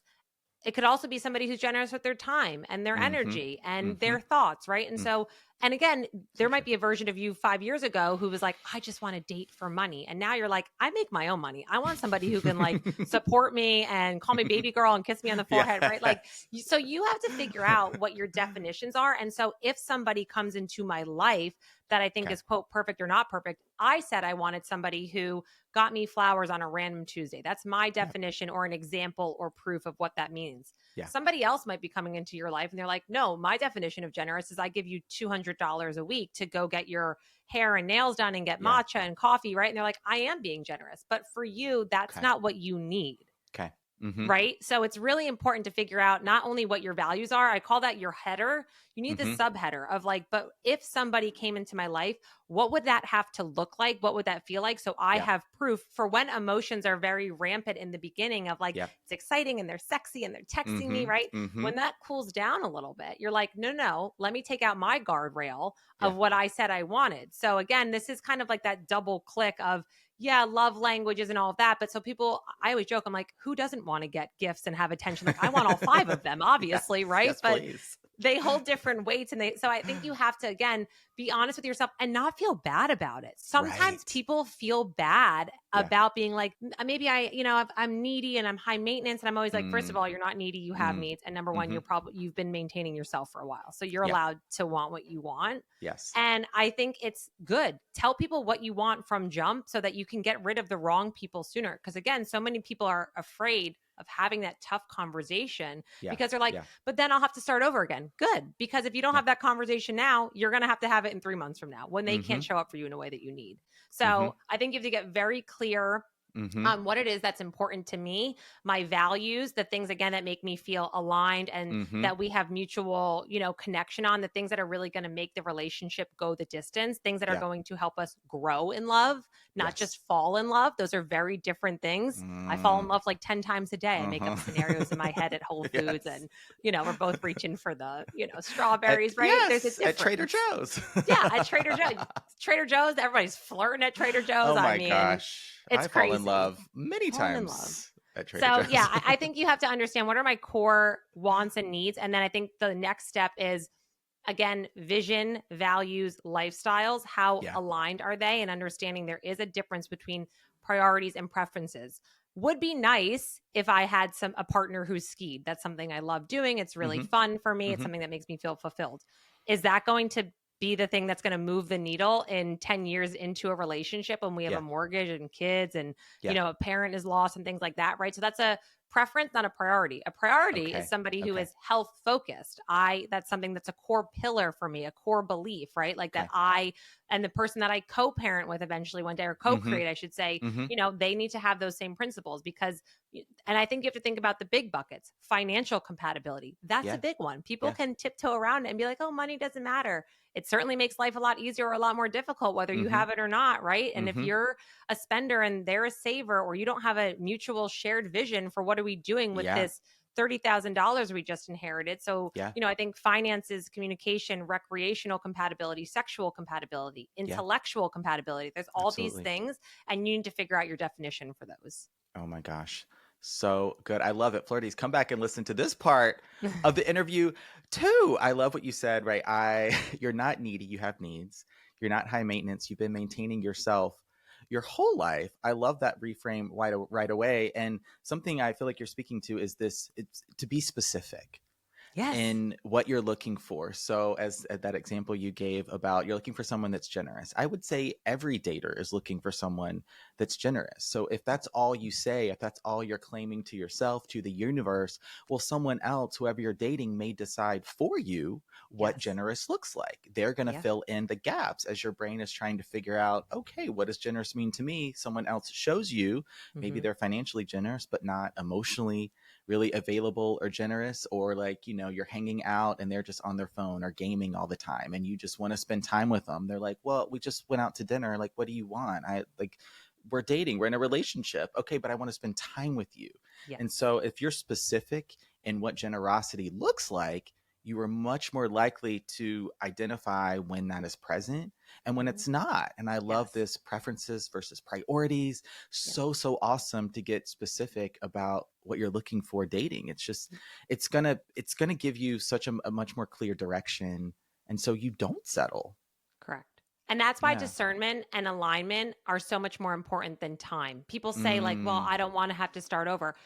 It could also be somebody who's generous with their time and their energy and their thoughts, right? And so, and again, there might be a version of you 5 years ago who was like, I just want to date for money. And now you're like, I make my own money. I want somebody who can like support me and call me baby girl and kiss me on the forehead, right? Like, so you have to figure out what your definitions are. And so if somebody comes into my life that I think is quote perfect or not perfect, I said I wanted somebody who got me flowers on a random Tuesday. That's my definition or an example or proof of what that means. Somebody else might be coming into your life and they're like, no, my definition of generous is I give you $200 a week to go get your hair and nails done and get matcha and coffee, right? And they're like, I am being generous. But for you, that's not what you need. Right? So it's really important to figure out not only what your values are, I call that your header. You need the subheader of like, but if somebody came into my life, what would that have to look like? What would that feel like? So I have proof for when emotions are very rampant in the beginning of like, it's exciting and they're sexy and they're texting me, right? When that cools down a little bit, you're like, no, let me take out my guardrail of what I said I wanted. So again, this is kind of like that double click of, love languages and all of that. But so people, I always joke, I'm like, who doesn't want to get gifts and have attention? Like I want all 5 of them, obviously, right? Yes, but please. They hold different weights. And so I think you have to, again, be honest with yourself and not feel bad about it. Sometimes people feel bad about being like, maybe I'm needy and I'm high maintenance. And I'm always like, first of all, you're not needy. You have needs. And number one, you've been maintaining yourself for a while. So you're allowed to want what you want. Yes. And I think it's good. Tell people what you want from jump so that you can get rid of the wrong people sooner. Because again, so many people are afraid of having that tough conversation because they're like, but then I'll have to start over again. Good. Because if you don't have that conversation now, you're going to have it in 3 months from now when they can't show up for you in a way that you need. So I think you have to get very clear on what it is that's important to me, my values, the things, again, that make me feel aligned and that we have mutual, connection on, the things that are really going to make the relationship go the distance, things that are going to help us grow in love, not just fall in love. Those are very different things. I fall in love like 10 times a day. I make up scenarios in my head at Whole Foods and, we're both reaching for the, strawberries, right? Yes, There's a difference. at Trader Joe's. At Trader Joe's. Trader Joe's, everybody's flirting at Trader Joe's. Oh my gosh. It's I crazy. fall in love many times at Trader Joe's. So I think you have to understand what are my core wants and needs. And then I think the next step is, again, vision, values, lifestyles. How aligned are they? And understanding there is a difference between priorities and preferences. Would be nice if I had a partner who's skied. That's something I love doing. It's really fun for me. It's something that makes me feel fulfilled. Is that going to be the thing that's going to move the needle in 10 years into a relationship when we have a mortgage and kids and, a parent is lost and things like that, right? So that's a preference, not a priority. A priority is Okay. somebody who Okay. is health focused. That's something that's a core pillar for me, a core belief, right? Like that Okay. and the person that I co-parent with eventually one day, or Mm-hmm. co-create, I should say, Mm-hmm. they need to have those same principles because, and I think you have to think about the big buckets. Financial compatibility. That's a Yeah. big one. People Yeah. can tiptoe around it and be like, oh, money doesn't matter. It certainly makes life a lot easier or a lot more difficult, whether you Mm-hmm. have it or not, right? And if Mm-hmm. you're a spender and they're a saver, or you don't have a mutual shared vision for what are we doing with Yeah. this $30,000 we just inherited. So, Yeah. I think finances, communication, recreational compatibility, sexual compatibility, Yeah. intellectual compatibility, there's all these Absolutely. things, and you need to figure out your definition for those. Oh my gosh. So good. I love it. Flirties, come back and listen to this part of the interview too. I love what you said, right? You're not needy, you have needs. You're not high maintenance. You've been maintaining yourself your whole life. I love that reframe right away. And something I feel like you're speaking to is this, it's to be specific Yes. in what you're looking for. So, as that example you gave about you're looking for someone that's generous, I would say every dater is looking for someone that's generous. So, if that's all you say, if that's all you're claiming to yourself, to the universe, well, someone else, whoever you're dating, may decide for you what Yes. generous looks like. They're going to Yeah. fill in the gaps as your brain is trying to figure out, okay, what does generous mean to me? Someone else shows you, maybe Mm-hmm. they're financially generous, but not emotionally really available or generous, or like, you're hanging out and they're just on their phone or gaming all the time and you just want to spend time with them. They're like, well, we just went out to dinner. Like, what do you want? We're dating, we're in a relationship. Okay, but I want to spend time with you. Yes. And so if you're specific in what generosity looks like, you are much more likely to identify when that is present and when it's not. And I love Yes. this preferences versus priorities. Yes. So awesome to get specific about what you're looking for dating. It's just, it's gonna give you such a much more clear direction. And so you don't settle. Correct. And that's why Yeah. discernment and alignment are so much more important than time. People say like, well, Mm, I don't want to have to start over.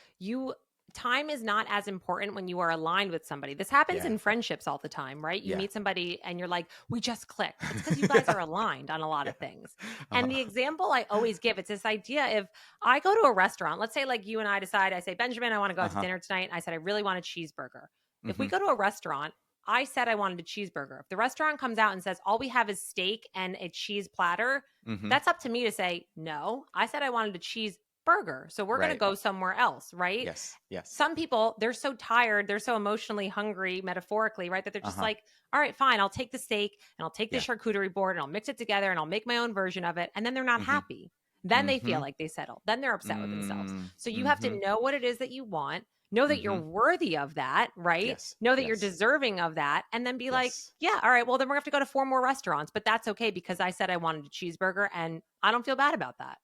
Time is not as important when you are aligned with somebody. This happens yeah. in friendships all the time, right? You Yeah. meet somebody and you're like, we just clicked. It's because you guys are aligned on a lot Yeah. of things. And Uh-huh. the example I always give, it's this idea: if I go to a restaurant, let's say like you and I decide, I say, Benjamin, I want to go out to Uh-huh. dinner tonight. And I said, I really want a cheeseburger. If we Mm-hmm. go to a restaurant, I said I wanted a cheeseburger. If the restaurant comes out and says, all we have is steak and a cheese platter, Mm-hmm. that's up to me to say, no, I said I wanted a cheeseburger. So we're going to Right. go somewhere else, right? Yes. Yes. Some people, they're so tired, they're so emotionally hungry, metaphorically, right? That they're just Uh-huh. like, all right, fine, I'll take the steak and I'll take the Yeah. charcuterie board and I'll mix it together and I'll make my own version of it. And then they're not Mm-hmm. happy. Then they Mm-hmm. feel like they settled. Then they're upset with themselves. So you have to Mm-hmm. know what it is that you want. Know that you're Mm-hmm. worthy of that, right? Yes. Know that you're Yes. deserving of that. And then be like, Yes. yeah, all right, well, then we're going to have to go to 4 more restaurants, but that's okay because I said I wanted a cheeseburger and I don't feel bad about that.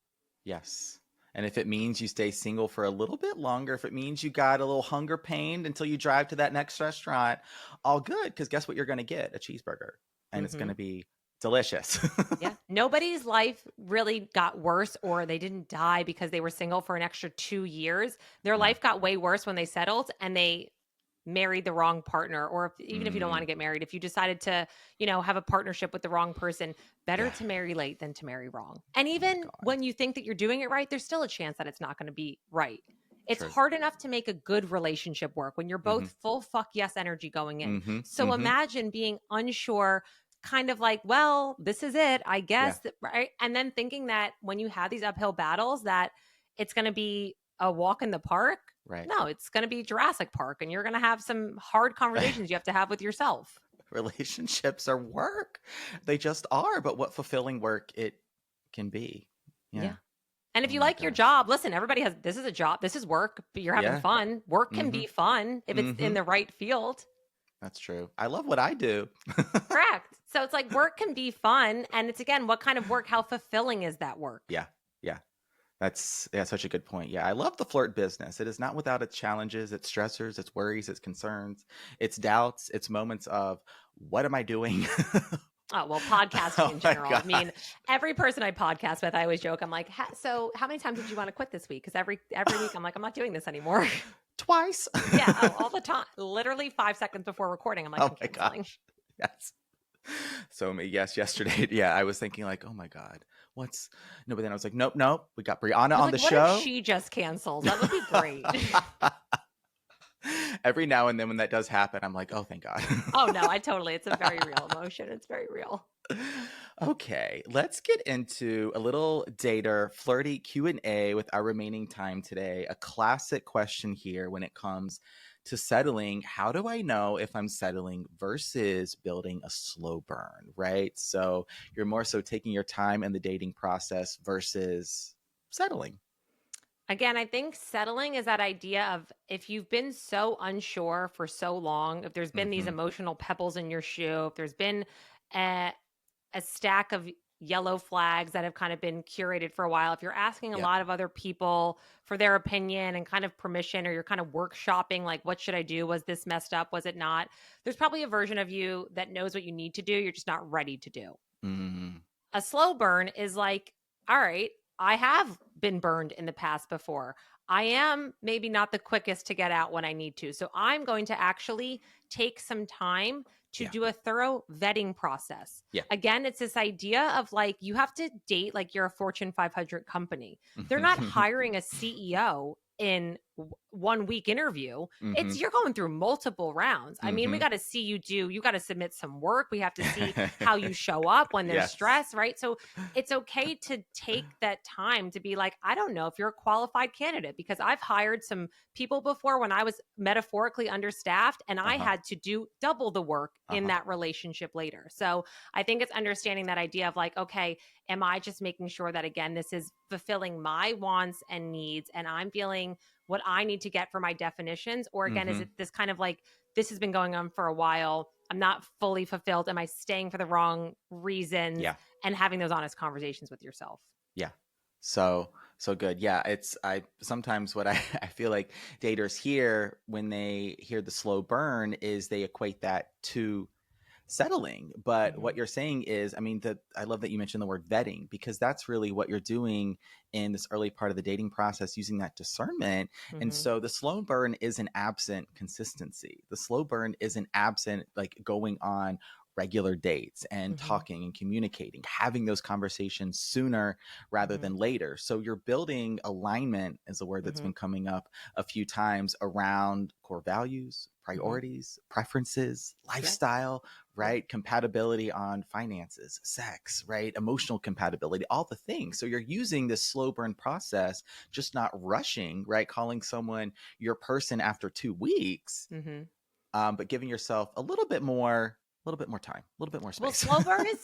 Yes. And if it means you stay single for a little bit longer, if it means you got a little hunger pained until you drive to that next restaurant, all good. Because guess what you're going to get? A cheeseburger. And it's going to be delicious. Yeah. Nobody's life really got worse or they didn't die because they were single for an extra 2 years. Their No. life got way worse when they settled and they married the wrong partner, or even if you don't want to get married, if you decided to, have a partnership with the wrong person, better Yeah. to marry late than to marry wrong. And Oh my even God. when you think that you're doing it right, there's still a chance that it's not going to be right. It's True. hard enough to make a good relationship work when you're both full fuck yes energy going in. Mm-hmm. So Mm-hmm. imagine being unsure, kind of like, well, this is it, I guess, right? And then thinking that when you have these uphill battles that it's going to be a walk in the park. Right. No, it's going to be Jurassic Park and you're going to have some hard conversations you have to have with yourself. Relationships are work. They just are. But what fulfilling work it can be. Yeah. And if you my like your gosh. job, listen, everybody has, this is a job, this is work, but you're having Yeah. fun. Work can be fun if it's in the right field. That's true. I love what I do. Correct. So it's like work can be fun. And it's again, what kind of work? How fulfilling is that work? Yeah. Yeah. That's such a good point. Yeah. I love the flirt business. It is not without its challenges, its stressors, its worries, its concerns, its doubts, its moments of what am I doing? Oh, well, podcasting in general. I mean, gosh. every person I podcast with, I always joke. I'm like, so how many times did you want to quit this week? Because every week I'm like, I'm not doing this anymore. Twice. Yeah, all the time. Literally 5 seconds before recording, I'm like, Oh I'm my canceling. gosh. Yes. So yes, yesterday, yeah, I was thinking like, oh my God, what's no, but then I was like, nope, nope. We got Brianna I was on like, the what if show. she just cancels? That would be great. Every now and then when that does happen, I'm like, oh, thank God. Oh no, it's a very real emotion. It's very real. Okay, let's get into a little dater flirty Q&A with our remaining time today. A classic question here when it comes to settling. How do I know if I'm settling versus building a slow burn, right? So you're more so taking your time in the dating process versus settling. Again, I think settling is that idea of if you've been so unsure for so long, if there's been these Hmm. emotional pebbles in your shoe, if there's been a, a stack of yellow flags that have kind of been curated for a while, if you're asking a Yep. lot of other people for their opinion and kind of permission, or you're kind of workshopping, like, what should I do? Was this messed up? Was it not? There's probably a version of you that knows what you need to do. You're just not ready to do. Mm, A slow burn is like, all right, I have been burned in the past before. I am maybe not the quickest to get out when I need to. So I'm going to actually take some time to yeah. do a thorough vetting process. Yeah. Again, it's this idea of like, you have to date like you're a Fortune 500 company. They're not hiring a CEO in 1 week interview. Hmm. It's you're going through multiple rounds. I mean, we Hmm. got to see you got to submit some work. We have to see how you show up when there's Yes. stress, right? So it's okay to take that time to be like, I don't know if you're a qualified candidate, because I've hired some people before when I was metaphorically understaffed and I Uh-huh. had to do double the work in Uh-huh. that relationship later. So I think it's understanding that idea of like, okay, am I just making sure that, again, this is fulfilling my wants and needs and I'm feeling what I need to get for my definitions? Or again, is Hmm. it this kind of like, this has been going on for a while, I'm not fully fulfilled, am I staying for the wrong reasons? Yeah. And having those honest conversations with yourself. Yeah. So good. Yeah. I sometimes what I, I feel like daters hear when they hear the slow burn is they equate that to settling. But what Mm-hmm. you're saying is, I mean, I love that you mentioned the word vetting, because that's really what you're doing in this early part of the dating process, using that discernment. And Mm-hmm. so the slow burn isn't absent consistency. The slow burn isn't absent like going on regular dates and Mm-hmm. talking and communicating, having those conversations sooner rather Mm-hmm. than later. So you're building alignment, is a word that's Mm-hmm. been coming up a few times, around core values, Mm-hmm. priorities, preferences, Yeah. lifestyle, Yeah. right? Compatibility on finances, sex, right? Emotional compatibility, all the things. So you're using this slow burn process, just not rushing, right? Calling someone your person after 2 weeks, Mm-hmm. but giving yourself a little bit more time, a little bit more Well, space.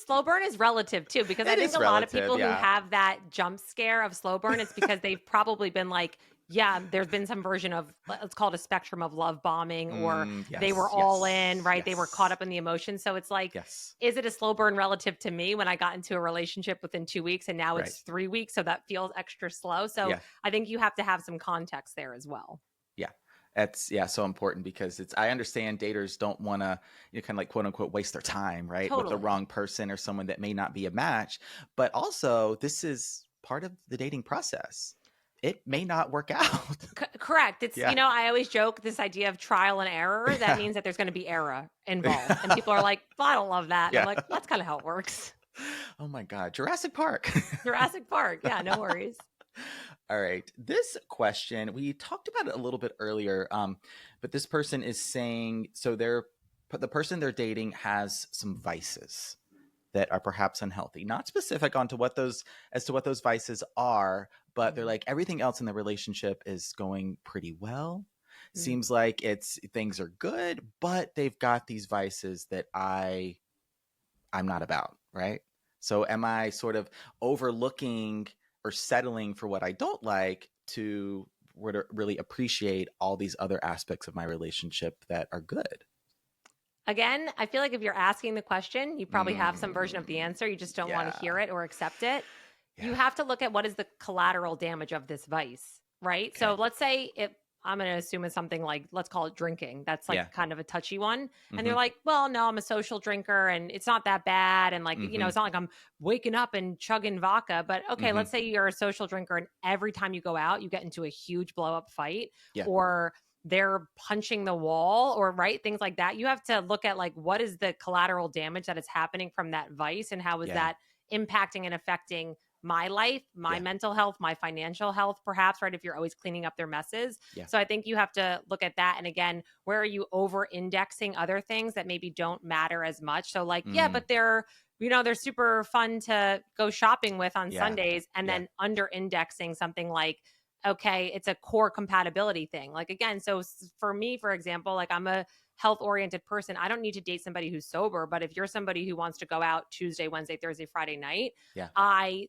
slow burn is relative too, because I It think is a lot of relative, people who yeah. have that jump scare of slow burn, it's because they've probably been like, yeah, there's been some version of, let's call it a spectrum of love bombing, or they were Yes, all in, yes, right? They were caught yes, up in the emotions. So it's like, yes, is it a slow burn relative to me when I got into a relationship within 2 weeks and now right, it's 3 weeks? So that feels extra slow. So yeah. I think you have to have some context there as well. Yeah. That's so important, because I understand daters don't want to, kind of like quote unquote waste their time, right? With the Totally. wrong person or someone that may not be a match. But also, this is part of the dating process. It may not work out. Correct. It's, Yeah. I always joke this idea of trial and error. That Yeah. means that there's going to be error involved. And people are like, well, I don't love that. And I'm Yeah. like, that's kind of how it works. Oh my God. Jurassic Park. Jurassic Park. Yeah, no worries. All right. This question, we talked about it a little bit earlier, but this person is saying, so the person they're dating has some vices that are perhaps unhealthy. Not specific onto what those as to what those vices are, but they're Mm-hmm. like, everything else in the relationship is going pretty well. Mm-hmm. Seems like things are good, but they've got these vices that I'm not about, right? So am I sort of overlooking or settling for what I don't like to really appreciate all these other aspects of my relationship that are good? Again, I feel like if you're asking the question, you probably have some version of the Mm, answer. You just don't want to yeah. hear it or accept it. You Yeah. have to look at what is the collateral damage of this vice, right? So Okay. let's say I'm going to assume it's something like, let's call it drinking. That's like Yeah. kind of a touchy one. And Mm-hmm. they're like, well, no, I'm a social drinker and it's not that bad. And like, Mm-hmm. it's not like I'm waking up and chugging vodka. But okay, Mm-hmm. let's say you're a social drinker and every time you go out, you get into a huge blow up fight, Yeah. or they're punching the wall, or right, things like that. You have to look at like, what is the collateral damage that is happening from that vice, and how is Yeah. that impacting and affecting my life, my Yeah. mental health, my financial health, perhaps, right? If you're always cleaning up their messes. Yeah. So I think you have to look at that. And again, where are you over indexing other things that maybe don't matter as much? So like, yeah, Mm. but they're super fun to go shopping with on Yeah. Sundays, and Yeah. then under indexing something like, okay, it's a core compatibility thing. Like, again, so for me, for example, like I'm a health oriented person. I don't need to date somebody who's sober, but if you're somebody who wants to go out Tuesday, Wednesday, Thursday, Friday night, Yeah.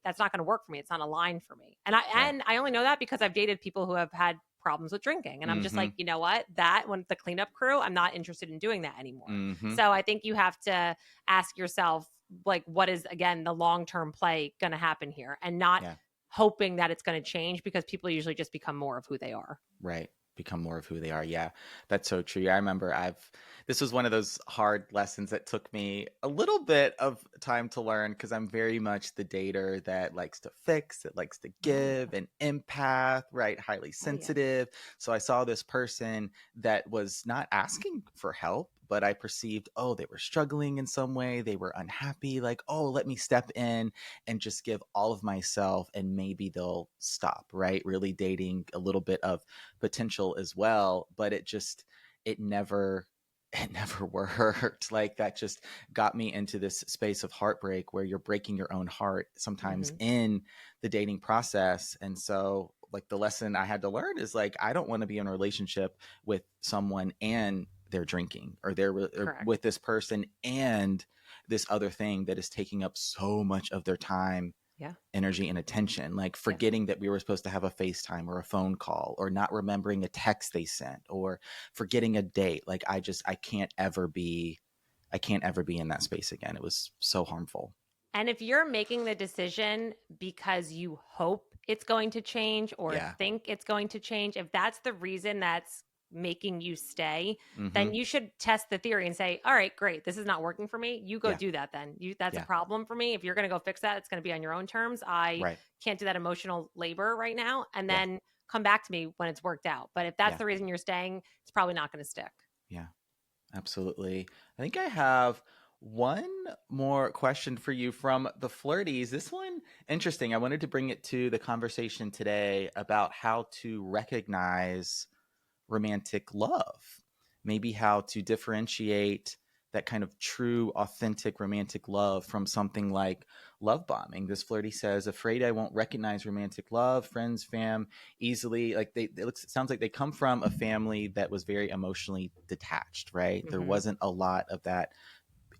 that's not going to work for me. It's not aligned for me. And Right. I only know that because I've dated people who have had problems with drinking. And I'm just like, Mhm. you know what? That when the cleanup crew, I'm not interested in doing that anymore. Mhm. So I think you have to ask yourself, like, what is, again, the long-term play going to happen here, and not Yeah. hoping that it's going to change, because people usually just become more of who they are. Right. Become more of who they are. Yeah. That's so true. I remember this was one of those hard lessons that took me a little bit of time to learn, because I'm very much the dater that likes to fix, that likes to Oh, give, yeah. an empath, right? Highly Oh, yeah. sensitive. So I saw this person that was not asking for help, but I perceived, oh, they were struggling in some way. They were unhappy. Like, oh, let me step in and just give all of myself, and maybe they'll stop, right? Really dating a little bit of potential as well, but it never it never worked. Like, that just got me into this space of heartbreak where you're breaking your own heart sometimes Mm-hmm. in the dating process. And so, like, the lesson I had to learn is, like, I don't want to be in a relationship with someone and they're drinking, or or Correct. with this person and this other thing that is taking up so much of their time, Yeah. energy, and attention, like Yes. forgetting that we were supposed to have a FaceTime or a phone call, or not remembering a text they sent, or forgetting a date. Like, I can't ever be in that space again. It was so harmful. And if you're making the decision because you hope it's going to change or Yeah. think it's going to change, if that's the reason that's making you stay, Mm-hmm. then you should test the theory and say, all right, great, this is not working for me. You go Yeah. do that then. That's a Yeah. problem for me. If you're going to go fix that, it's going to be on your own terms. I Right. can't do that emotional labor right now. And Yeah. then come back to me when it's worked out. But if that's Yeah. the reason you're staying, it's probably not going to stick. Yeah. Absolutely. I think I have one more question for you from the Flirties. This one, interesting. I wanted to bring it to the conversation today about how to recognize romantic love, maybe how to differentiate that kind of true, authentic romantic love from something like love bombing. This Flirty says, afraid I won't recognize romantic love, friends, fam, easily. Like, it sounds like they come from a family that was very emotionally detached, right? There Mm-hmm. wasn't a lot of that,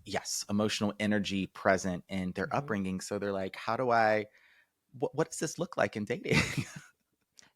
yes, emotional energy present in their Mm-hmm. upbringing. So they're like, what does this look like in dating?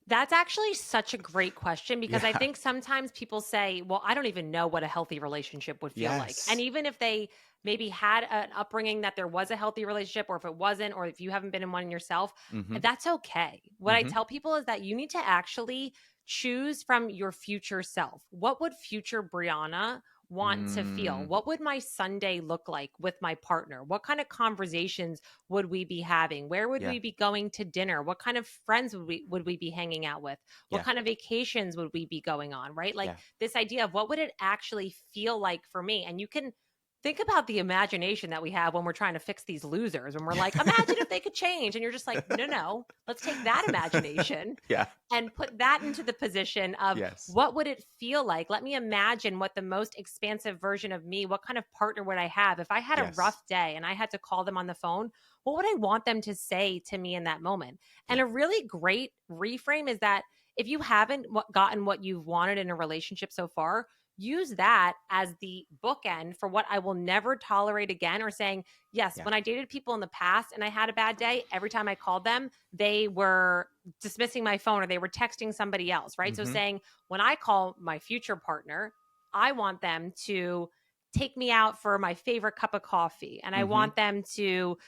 That's actually such a great question, because I Yeah. think sometimes people say, well, I don't even know what a healthy relationship would feel like. And Yes. even if they maybe had an upbringing that there was a healthy relationship, or if it wasn't, or if you haven't been in one yourself, Mm-hmm. that's okay. What I Mm-hmm. tell people is that you need to actually choose from your future self. What would future Brianna want to feel? Mm, What would my Sunday look like with my partner? What kind of conversations would we be having? Where would yeah. we be going to dinner? What kind of friends would we be hanging out with? What Yeah. kind of vacations would we be going on, right? Like, Yeah. this idea of what would it actually feel like for me? And you can think about the imagination that we have when we're trying to fix these losers, when we're like, imagine if they could change. And you're just like, no, no, let's take that imagination Yeah. and put that into the position of Yes. what would it feel like. Let me imagine what the most expansive version of me, what kind of partner would I have if I had a Yes. rough day and I had to call them on the phone? What would I want them to say to me in that moment? And Yeah. a really great reframe is that if you haven't gotten what you've wanted in a relationship so far, use that as the bookend for what I will never tolerate again, or saying, yes, Yeah. when I dated people in the past and I had a bad day, every time I called them, they were dismissing my phone or they were texting somebody else, right? So Mm-hmm. saying, when I call my future partner, I want them to take me out for my favorite cup of coffee, and I Mm-hmm. want them to,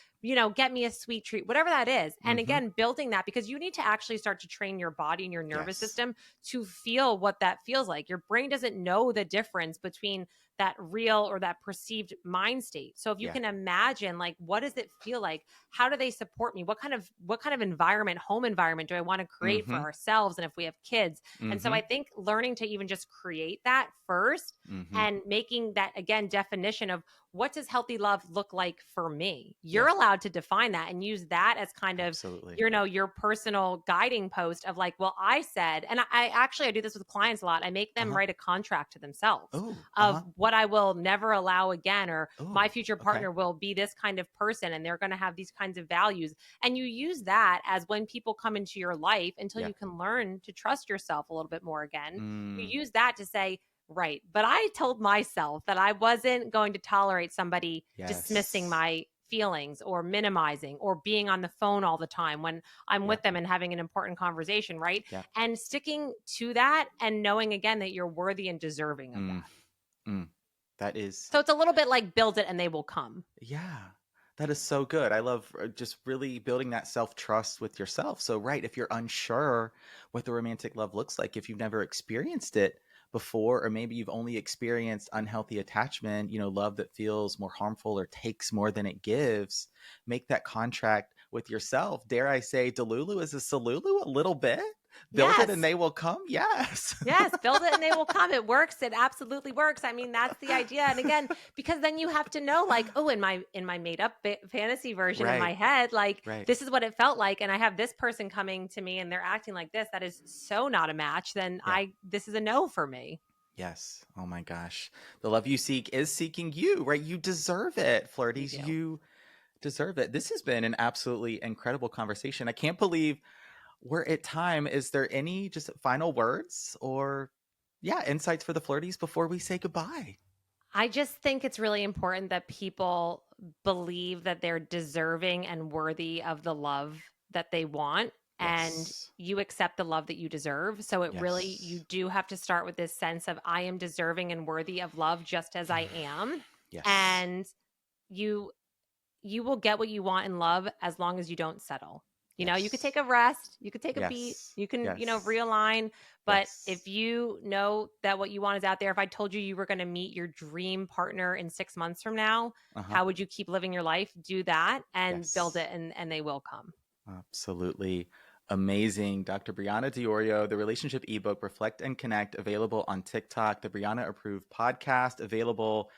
get me a sweet treat, whatever that is. And Mm-hmm. again, building that, because you need to actually start to train your body and your nervous Yes. system to feel what that feels like. Your brain doesn't know the difference between that real or that perceived mind state. So if you Yeah. can imagine, like, what does it feel like? How do they support me? What kind of environment, home environment, do I want to create for Mm-hmm. ourselves and if we have kids? And so Mm-hmm. I think learning to even just create that first, Mm-hmm. and making that, again, definition of what does healthy love look like for me. You're Yeah. allowed allowed to define that and use that as kind of, Absolutely. your personal guiding post of like, well, I said, and I do this with clients a lot. I make them Uh-huh. write a contract to themselves Oh, of uh-huh. what I will never allow again, or my Oh, future okay. partner will be this kind of person and they're going to have these kinds of values. And you use that as when people come into your life until Yeah. you can learn to trust yourself a little bit more again. You Mm, use that to say, right, but I told myself that I wasn't going to tolerate somebody dismissing yes. my feelings or minimizing or being on the phone all the time when I'm Yeah. with them and having an important conversation, right? Yeah. And sticking to that and knowing again that you're worthy and deserving of Mm, that. mm. That is, So it's a little bit like build it and they will come. yeah, that is so good. I love just really building that self-trust with yourself. So, right, if you're unsure what the romantic love looks like, if you've never experienced it before, or maybe you've only experienced unhealthy attachment, love that feels more harmful or takes more than it gives, make that contract with yourself. Dare I say, Delulu is a Salulu a little bit? Build it and Yes. they will come. Yes. Yes, build it and they will come. It works. It absolutely works. I mean, that's the idea. And again, because then you have to know, like, oh, in my made up fantasy version in Right. my head, like Right. this is what it felt like, and I have this person coming to me and they're acting like this. That is so not a match. Then Yeah. this is a no for me. Yes. Oh my gosh. The love you seek is seeking you, right? You deserve it, You flirties. do. You deserve it. This has been an absolutely incredible conversation. I can't believe we're at time. Is there any just final words or, yeah, insights for the flirties before we say goodbye? I just think it's really important that people believe that they're deserving and worthy of the love that they want, and Yes. you accept the love that you deserve. So you Yes. do have to start with this sense of I am deserving and worthy of love just as I am. Yes. And you you will get what you want in love as long as you don't settle. You could take Yes. a rest, you could take a beat, Yes. you can, Yes. realign. But if Yes. you know that what you want is out there, if I told you you were going to meet your dream partner in 6 months from now, Uh-huh. how would you keep living your life? Do that and build Yes. it, and they will come. Absolutely amazing. Dr. Brianna Diorio, the relationship ebook, Reflect and Connect, available on TikTok, the Brianna Approved podcast, available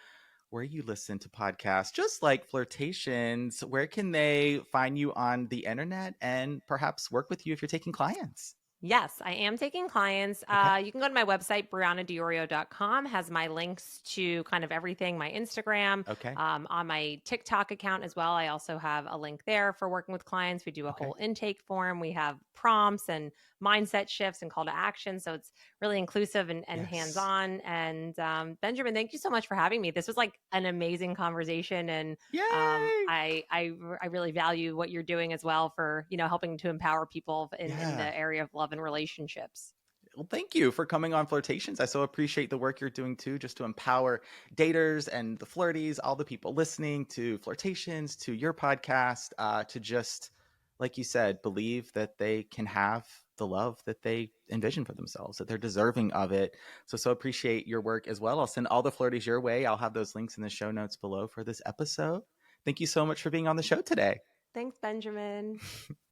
where you listen to podcasts, just like Flirtations. Where can they find you on the internet and perhaps work with you if you're taking clients? Yes, I am taking clients. Okay. You can go to my website, briannadiorio.com, has my links to kind of everything, my Instagram, Okay. on my TikTok account as well. I also have a link there for working with clients. We do a Okay. whole intake form. We have prompts and mindset shifts and call to action. So it's really inclusive and Yes. hands-on. And Benjamin, thank you so much for having me. This was like an amazing conversation. And Yay. I really value what you're doing as well for helping to empower people in Yeah. the area of love and relationships. Well, thank you for coming on Flirtations. I so appreciate the work you're doing too, just to empower daters and the flirties, all the people listening to Flirtations, to your podcast, to just, like you said, believe that they can have the love that they envision for themselves, that they're deserving of it. So appreciate your work as well. I'll send all the flirties your way. I'll have those links in the show notes below for this episode. Thank you so much for being on the show today. Thanks, Benjamin.